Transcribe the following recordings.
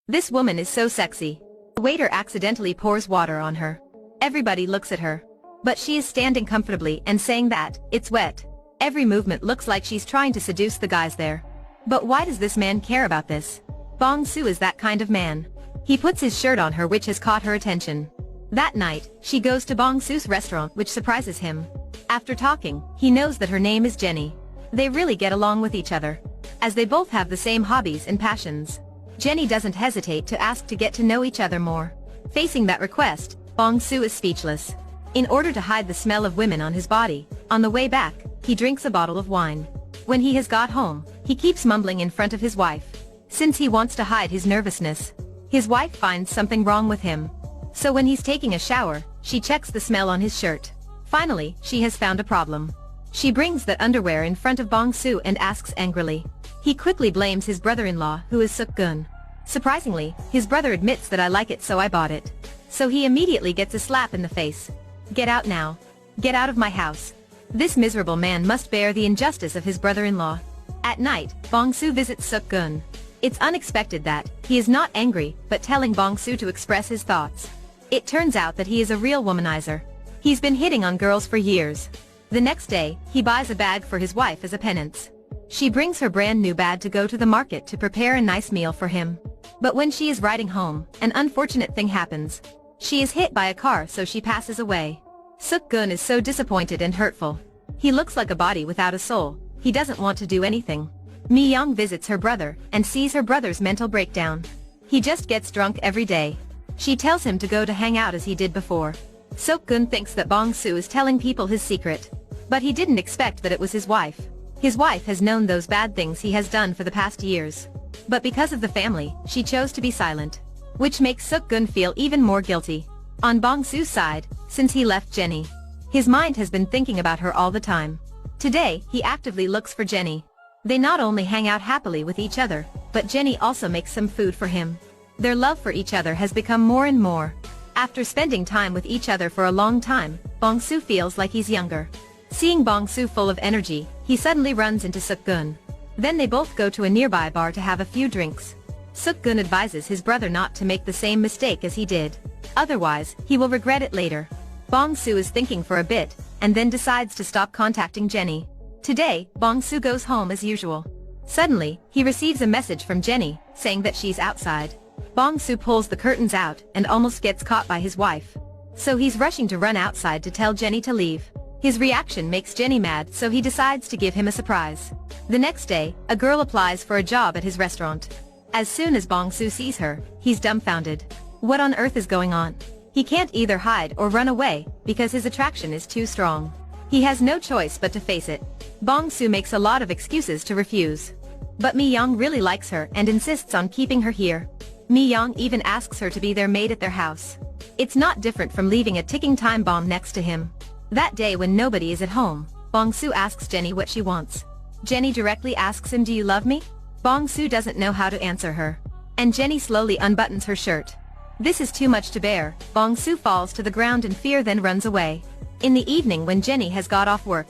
This woman is so sexy. The waiter accidentally pours water on her. Everybody looks at her. But she is standing comfortably and saying that, it's wet. Every movement looks like she's trying to seduce the guys there. But why does this man care about this? Bongsoo is that kind of man. He puts his shirt on her, which has caught her attention. That night, she goes to Bongsoo's restaurant, which surprises him. After talking, he knows that her name is Jenny. They really get along with each other, as they both have the same hobbies and passions. Jenny doesn't hesitate to ask to get to know each other more. Facing that request, Bongsoo is speechless. In order to hide the smell of women on his body, on the way back, he drinks a bottle of wine. When he has got home, he keeps mumbling in front of his wife, since he wants to hide his nervousness. His wife finds something wrong with him. So when he's taking a shower, she checks the smell on his shirt. Finally, she has found a problem. She brings that underwear in front of Bongsoo and asks angrily. He quickly blames his brother-in-law, who is Seok-gun. Surprisingly, his brother admits that I like it, so I bought it. So he immediately gets a slap in the face. Get out now. Get out of my house. This miserable man must bear the injustice of his brother-in-law. At night, Bongsoo visits Seok-gun. It's unexpected that he is not angry, but telling Bongsoo to express his thoughts. It turns out that he is a real womanizer. He's been hitting on girls for years. The next day, he buys a bag for his wife as a penance. She brings her brand new bag to go to the market to prepare a nice meal for him. But when she is riding home, an unfortunate thing happens. She is hit by a car, so she passes away. Seok-gun is so disappointed and hurtful. He looks like a body without a soul. He doesn't want to do anything. Mi-young visits her brother and sees her brother's mental breakdown. He just gets drunk every day. She tells him to go to hang out as he did before. Seok-gun thinks that Bongsoo is telling people his secret. But he didn't expect that it was his wife. His wife has known those bad things he has done for the past years. But because of the family, she chose to be silent. Which makes Seok-gun feel even more guilty. On Bongsoo's side, since he left Jenny, his mind has been thinking about her all the time. Today, he actively looks for Jenny. They not only hang out happily with each other, but Jenny also makes some food for him. Their love for each other has become more and more. After spending time with each other for a long time, Bongsoo feels like he's younger. Seeing Bongsoo full of energy, he suddenly runs into Seok-gun. Then they both go to a nearby bar to have a few drinks. Seok-gun advises his brother not to make the same mistake as he did. Otherwise, he will regret it later. Bongsoo is thinking for a bit, and then decides to stop contacting Jenny. Today, Bongsoo goes home as usual. Suddenly, he receives a message from Jenny, saying that she's outside. Bongsoo pulls the curtains out and almost gets caught by his wife. So he's rushing to run outside to tell Jenny to leave. His reaction makes Jenny mad, so he decides to give him a surprise. The next day, a girl applies for a job at his restaurant. As soon as Bongsoo sees her, he's dumbfounded. What on earth is going on? He can't either hide or run away, because his attraction is too strong. He has no choice but to face it. Bongsoo makes a lot of excuses to refuse. But Mi-young really likes her and insists on keeping her here. Mi-young even asks her to be their maid at their house. It's not different from leaving a ticking time bomb next to him. That day when nobody is at home, Bongsoo asks Jenny what she wants. Jenny directly asks him, "Do you love me?" Bongsoo doesn't know how to answer her. And Jenny slowly unbuttons her shirt. This is too much to bear. Bongsoo falls to the ground in fear, then runs away. In the evening when Jenny has got off work,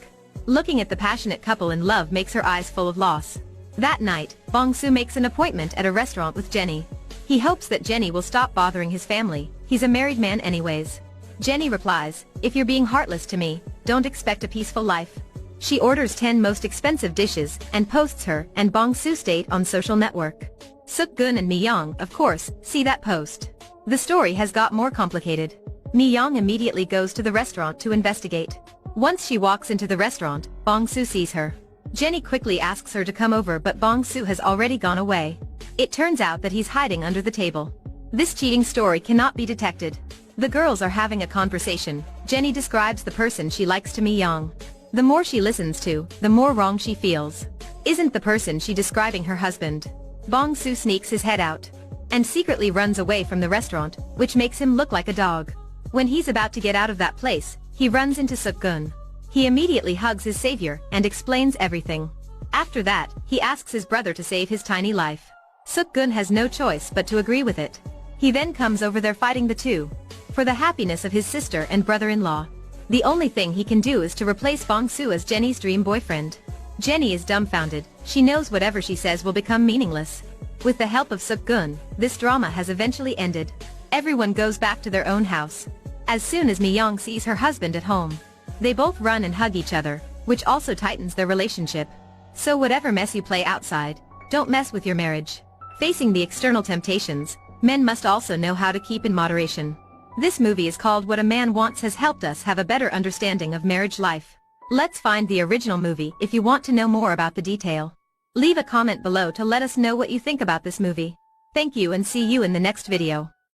looking at the passionate couple in love makes her eyes full of loss. That night, Bongsoo makes an appointment at a restaurant with Jenny. He hopes that Jenny will stop bothering his family. He's a married man anyways. Jenny replies, "If you're being heartless to me, don't expect a peaceful life." She orders 10 most expensive dishes and posts her and Bongsoo's date on social network. Seok-gun and Mi-young, of course, see that post. The story has got more complicated. Mi-young immediately goes to the restaurant to investigate. Once she walks into the restaurant, Bongsoo sees her. Jenny quickly asks her to come over, but Bongsoo has already gone away. It turns out that he's hiding under the table. This cheating story cannot be detected. The girls are having a conversation. Jenny describes the person she likes to Mi-young. The more she listens to, the more wrong she feels. Isn't the person she describing her husband? Bongsoo sneaks his head out and secretly runs away from the restaurant, which makes him look like a dog. When he's about to get out of that place, he runs into Seok-gun. He immediately hugs his savior and explains everything. After that, he asks his brother to save his tiny life. Seok-gun has no choice but to agree with it. He then comes over there fighting the two. For the happiness of his sister and brother-in-law. The only thing he can do is to replace Bongsoo as Jenny's dream boyfriend. Jenny is dumbfounded. She knows whatever she says will become meaningless. With the help of Suk-gun, this drama has eventually ended. Everyone goes back to their own house. As soon as Mi-young sees her husband at home, they both run and hug each other, which also tightens their relationship. So whatever mess you play outside, don't mess with your marriage. Facing the external temptations, men must also know how to keep in moderation. This movie is called What a Man Wants has helped us have a better understanding of marriage life. Let's find the original movie if you want to know more about the detail. Leave a comment below to let us know what you think about this movie. Thank you and see you in the next video.